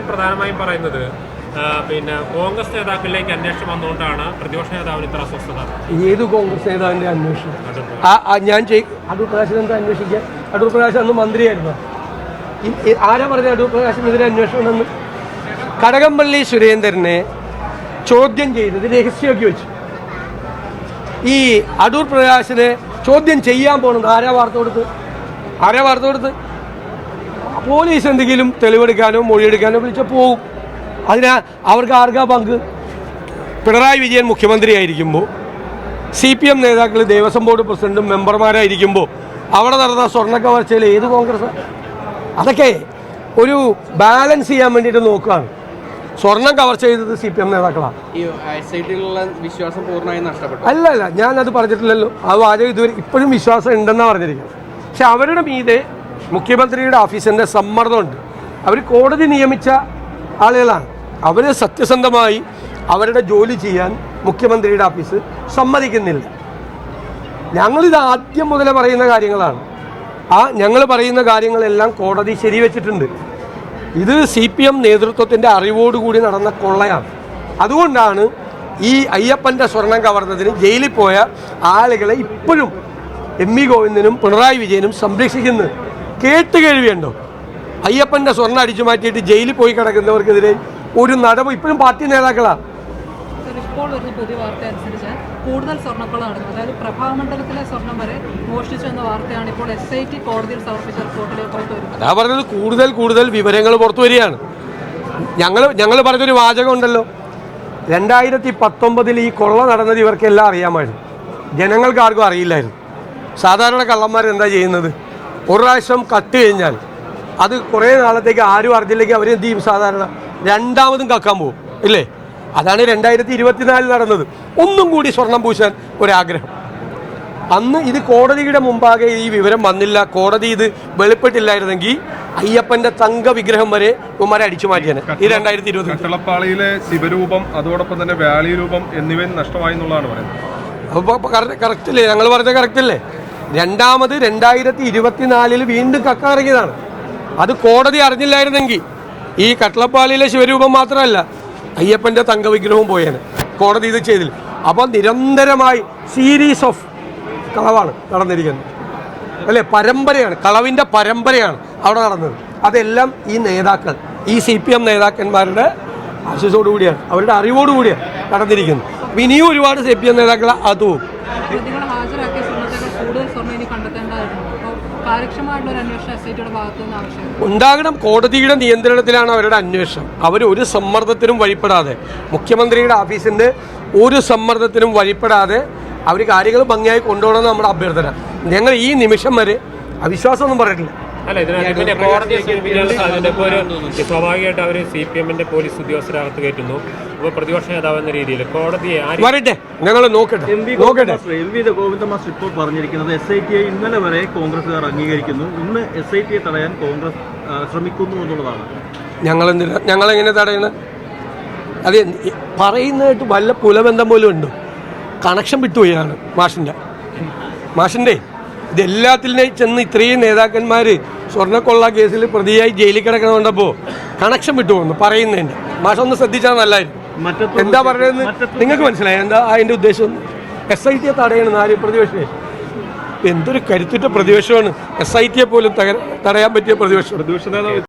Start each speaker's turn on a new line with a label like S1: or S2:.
S1: പ്രധാനമായും പറയുന്നത് പിന്നെ കോൺഗ്രസ് നേതാക്കളിലേക്ക് അന്വേഷണം വന്നുകൊണ്ടാണ് പ്രതിപക്ഷ നേതാവിന് ഇത്ര അസ്വസ്ഥത.
S2: ഏത് കോൺഗ്രസ് നേതാവിന്റെ അന്വേഷണം? ഞാൻ അടൂർ പ്രകാശൻ എന്താ അന്വേഷിക്കാൻ? അടൂർ പ്രകാശ് അന്ന് മന്ത്രിയായിരുന്നു. ആരാ പറഞ്ഞ അടൂർ പ്രകാശിനെതിരെ അന്വേഷണം എന്ന്? കടകംപള്ളി സുരേന്ദ്രനെ ചോദ്യം ചെയ്തത് രഹസ്യമാക്കി വെച്ചു. ഈ അടൂർ പ്രകാശിനെ ചോദ്യം ചെയ്യാൻ പോകുന്നത് ആരാ വാർത്ത കൊടുത്ത്? പോലീസ് എന്തെങ്കിലും തെളിവെടുക്കാനോ മൊഴിയെടുക്കാനോ വിളിച്ചാൽ പോകും. അവർക്ക് ആർക്കാ പങ്ക്? പിണറായി വിജയൻ മുഖ്യമന്ത്രിയായിരിക്കുമ്പോൾ CPM നേതാക്കൾ ദേവസ്വം ബോർഡ് പ്രസിഡന്റും മെമ്പർമാരായിരിക്കുമ്പോൾ അവിടെ നടന്ന സ്വർണ്ണ കവർച്ചയിൽ ഏത് കോൺഗ്രസ്? അതൊക്കെ ഒരു ബാലൻസ് ചെയ്യാൻ വേണ്ടിയിട്ട് നോക്കുകയാണ്. സ്വർണം കവർച്ച ചെയ്തത് CPM നേതാക്കളാണ്.
S3: വിശ്വാസം പൂർണ്ണമായി നഷ്ടപ്പെട്ടു.
S2: അല്ല, ഞാനത് പറഞ്ഞിട്ടില്ലല്ലോ. ആ വാചകം ഇതുവരെ ഇപ്പോഴും വിശ്വാസം ഉണ്ടെന്നാണ് പറഞ്ഞിരിക്കുന്നത്. പക്ഷെ അവരുടെ മീതെ മുഖ്യമന്ത്രിയുടെ ഓഫീസിൻ്റെ സമ്മർദ്ദമുണ്ട്. അവർ കോടതി നിയമിച്ച ആളുകളാണ്. അവർ സത്യസന്ധമായി അവരുടെ ജോലി ചെയ്യാൻ മുഖ്യമന്ത്രിയുടെ ഓഫീസ് സമ്മതിക്കുന്നില്ല. ഞങ്ങളിത് ആദ്യം മുതലേ പറയുന്ന കാര്യങ്ങളാണ്. ഞങ്ങൾ പറയുന്ന കാര്യങ്ങളെല്ലാം കോടതി ശരിവെച്ചിട്ടുണ്ട്. ഇത് CPM നേതൃത്വത്തിൻ്റെ അറിവോടുകൂടി നടന്ന കൊള്ളയാണ്. അതുകൊണ്ടാണ് ഈ അയ്യപ്പൻ്റെ സ്വർണം കവർന്നതിന് ജയിലിൽ പോയ ആളുകളെ ഇപ്പോഴും MV ഗോവിന്ദനും പിണറായി വിജയനും സംരക്ഷിക്കുന്നത്. കേട്ടുകേഴ്വിയുണ്ടോ? അയ്യപ്പൻ്റെ സ്വർണ്ണം അടിച്ചു മാറ്റിയിട്ട് ജയിലിൽ പോയി കിടക്കുന്നവർക്കെതിരെ ഒരു നടപടി ഇപ്പോഴും പാർട്ടി നേതാക്കളാണ്.
S4: ഇപ്പോൾ വരുന്ന പുതിയ വാർത്ത അനുസരിച്ച് കൂടുതൽ സ്വർണ്ണക്കൊള്ള നടന്നു. അതായത് പ്രഭാമണ്ഡലത്തിലെ സ്വർണം വരെ മോഷ്ടിച്ചു എന്ന വാർത്തയാണ് ഇപ്പോൾ SIT കോടതിയിൽ സമർപ്പിച്ച റിപ്പോർട്ടിലേക്ക് പുറത്തു വരുന്നത്.
S2: അതാ പറഞ്ഞത്, കൂടുതൽ വിവരങ്ങൾ പുറത്തു വരികയാണ്. ഞങ്ങൾ പറഞ്ഞൊരു വാചകം ഉണ്ടല്ലോ, 2019 ഈ കൊള്ള നടന്നത് ഇവർക്കെല്ലാം അറിയാമായിരുന്നു, ജനങ്ങൾക്ക് ആർക്കും അറിയില്ലായിരുന്നു. സാധാരണ കള്ളന്മാർ എന്താ ചെയ്യുന്നത്? ഒരു പ്രാവശ്യം കട്ട് കഴിഞ്ഞാൽ അത് കുറേ നാളത്തേക്ക് ആരും അറിഞ്ഞില്ലെങ്കിൽ അവരെന്ത് ചെയ്യും? സാധാരണ രണ്ടാമതും കക്കാൻ പോകും, ഇല്ലേ? അതാണ് 2024 നടന്നത്. ഒന്നും കൂടി സ്വർണം പൂശാൻ ഒരാഗ്രഹം. അന്ന് ഇത് കോടതിയുടെ മുമ്പാകെ ഈ വിവരം വന്നില്ല, കോടതി ഇത് വെളിപ്പെട്ടില്ലായിരുന്നെങ്കിൽ അയ്യപ്പന്റെ തങ്ക വിഗ്രഹം വരെ ഉമ്മാരെ അടിച്ചു മാറ്റിയാണ് ഈ 2020.
S5: കട്ടളപ്പാളിയിലെ ശിവരൂപം അതോടൊപ്പം തന്നെ വ്യാളി രൂപം എന്നിവയും നഷ്ടമായി എന്നുള്ളതാണ് പറയുന്നത്.
S2: അപ്പോൾ കറക്റ്റല്ലേ? ഞങ്ങൾ പറഞ്ഞ കറക്റ്റല്ലേ? രണ്ടാമത് 2024 വീണ്ടും കക്കാറിയതാണ്. അത് കോടതി അറിഞ്ഞില്ലായിരുന്നെങ്കിൽ ഈ കട്ടളപ്പാളിയിലെ ശിവരൂപം മാത്രമല്ല അയ്യപ്പൻ്റെ തങ്കവിഗ്രഹവും പോയേനെ. കോടതി ഇത് ചെയ്തില്ല. അപ്പം നിരന്തരമായി സീരീസ് ഓഫ് കളവാണ് നടന്നിരിക്കുന്നത്, അല്ലേ? പരമ്പരയാണ്, കളവിൻ്റെ പരമ്പരയാണ് അവിടെ നടന്നത്. അതെല്ലാം ഈ നേതാക്കൾ, ഈ CPM നേതാക്കന്മാരുടെ ആശീസ്സോടുകൂടിയാണ്, അവരുടെ അറിവോടുകൂടിയാണ് നടന്നിരിക്കുന്നത്. ഇനിയും ഒരുപാട് CPM നേതാക്കൾ അതും ഉണ്ടാകണം. കോടതിയുടെ നിയന്ത്രണത്തിലാണ് അവരുടെ അന്വേഷണം. അവർ ഒരു സമ്മർദ്ദത്തിനും വഴിപ്പെടാതെ, മുഖ്യമന്ത്രിയുടെ ഓഫീസിൻ്റെ ഒരു സമ്മർദ്ദത്തിനും വഴിപ്പെടാതെ അവർ കാര്യങ്ങൾ ഭംഗിയായി കൊണ്ടുപോകണമെന്ന് നമ്മുടെ അഭ്യർത്ഥന. ഞങ്ങൾ ഈ നിമിഷം വരെ അവിശ്വാസമൊന്നും പറഞ്ഞിട്ടില്ല.
S1: അല്ല, ഇതിനകത്ത് കോടതി സ്വാഭാവികമായിട്ട് അവർ CPM പോലീസ് ഉദ്യോഗസ്ഥരകത്ത് കയറ്റുന്നു. അപ്പോൾ പ്രതിപക്ഷ നേതാവ് എന്ന രീതിയിൽ കോടതിയെ
S2: വരട്ടെ, ഞങ്ങൾ നോക്കട്ടെ.
S3: MV ഗോവിന്ദ മാസ്റ്റർ ഇപ്പോൾ പറഞ്ഞിരിക്കുന്നത് SIT ഇന്നലെ വരെ കോൺഗ്രസുകാർ അംഗീകരിക്കുന്നു, ഇന്ന് SIT തടയാൻ കോൺഗ്രസ് ശ്രമിക്കുന്നു എന്നുള്ളതാണ്.
S2: ഞങ്ങളെങ്ങനെ തടയണം? അത് പറയുന്നതായിട്ട് വല്ല പുലബന്ധം പോലും ഉണ്ട്. കണക്ഷൻ വിട്ടുപോയാണ് മാഷിൻ്റെ ഇതെല്ലാത്തിലും ചെന്ന് ഇത്രയും നേതാക്കന്മാർ സ്വർണ്ണക്കൊള്ള കേസിൽ പ്രതിയായി ജയിലിൽ കിടക്കണമുണ്ടപ്പോൾ കണക്ഷൻ വിട്ടുപോകുന്നു പറയുന്നതിൻ്റെ. മാഷൊന്ന് ശ്രദ്ധിച്ചാൽ നല്ലതായിരുന്നു. എന്താ പറയുന്നത് നിങ്ങൾക്ക് മനസ്സിലായി? എന്താ അതിൻ്റെ ഉദ്ദേശം? SIT തടയണം ആര്? പ്രതിപക്ഷേ. എന്തൊരു കരുത്തുറ്റ പ്രതിപക്ഷമാണ്. SIT പോലും തടയാൻ പറ്റിയ പ്രതിപക്ഷം.